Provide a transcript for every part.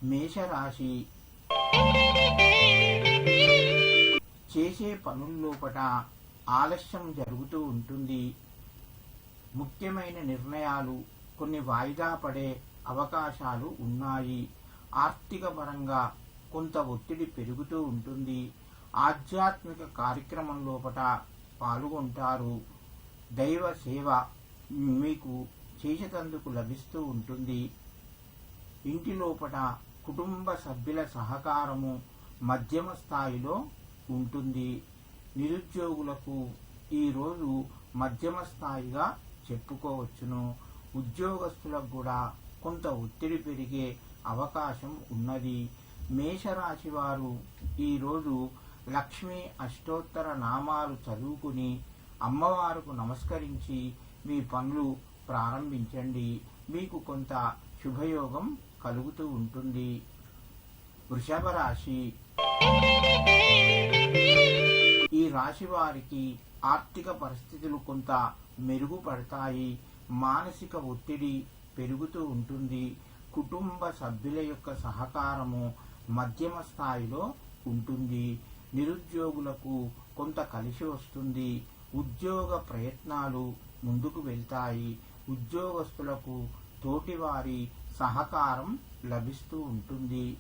మేషరాశి చేసే పనుల్లోపట ఆలస్యం జరుగుతూ ఉంటుంది. ముఖ్యమైన నిర్ణయాలు కొన్ని వాయిదా పడే అవకాశాలు ఉన్నాయి. ఆర్థిక పరంగా కొంత ఒత్తిడి పెరుగుతూ ఉంటుంది. ఆధ్యాత్మిక కార్యక్రమం లోపట పాల్గొంటారు. దైవ సేవ మీకు చేసేటందుకు లభిస్తూ ఉంటుంది. ఇంటి లోపట కుటుంబ సభ్యుల సహకారము మధ్యమ స్థాయిలో ఉంటుంది. నిరుద్యోగులకు ఈరోజు మధ్యమ స్థాయిగా చెప్పుకోవచ్చును. ఉద్యోగస్తులకు కూడా కొంత ఒత్తిడి పెరిగే అవకాశం ఉన్నది. మేషరాశి వారు ఈరోజు లక్ష్మీ అష్టోత్తర నామాలు చదువుకుని అమ్మవారికి నమస్కరించి మీ పనులు ప్రారంభించండి. మీకు కొంత శుభయోగం కలుగుతూ ఉంటుంది. వృషభ రాశి ఈ రాశి వారికి ఆర్థిక పరిస్థితులు కొంత మెరుగుపడతాయి. మానసిక ఒత్తిడి పెరుగుతూ ఉంటుంది. కుటుంబ సభ్యుల యొక్క సహకారము మధ్యమ స్థాయిలో ఉంటుంది. నిరుద్యోగులకు కొంత కలిసి వస్తుంది. ఉద్యోగ ప్రయత్నాలు ముందుకు వెళ్తాయి. ఉద్యోగస్తులకు తోటివారి సహకారం లభిస్తూ ఉంటుంది.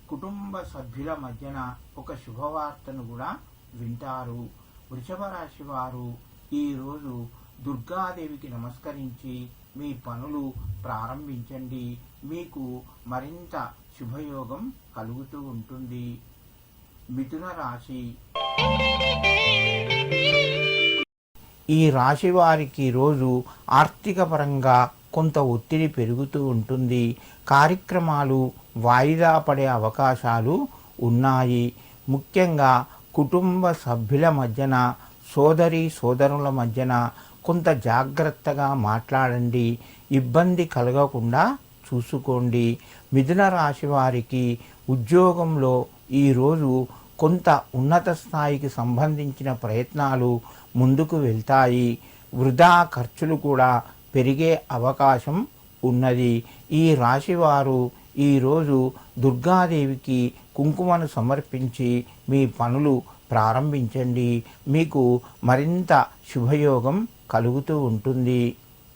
కుటుంబ సభ్యుల మధ్యన ఒక శుభవార్తను కూడా వింటారు. వృషభ రాశి వారు ఈరోజు దుర్గాదేవికి నమస్కరించి మీ పనులు ప్రారంభించండి. మీకు మరింత శుభయోగం కలుగుతూ ఉంటుంది. మిథున రాశి ఈ రాశి వారికి రోజు ఆర్థిక పరంగా కొంత ఒత్తిడి పెరుగుతూ ఉంటుంది. కార్యక్రమాలు వాయిదా పడే అవకాశాలు ఉన్నాయి. ముఖ్యంగా కుటుంబ సభ్యుల మధ్యన సోదరుల మధ్యన కొంత జాగ్రత్తగా మాట్లాడండి. ఇబ్బంది కలగకుండా చూసుకోండి. మిథున రాశి వారికి ఉద్యోగంలో ఈరోజు కొంత ఉన్నత స్థాయికి సంబంధించిన ప్రయత్నాలు ముందుకు వెళ్తాయి. వృధా ఖర్చులు కూడా పెరిగే అవకాశం ఉన్నది. ఈ రాశివారు ఈరోజు దుర్గాదేవికి కుంకుమను సమర్పించి మీ పనులు ప్రారంభించండి. మీకు మరింత శుభయోగం కలుగుతూ ఉంటుంది.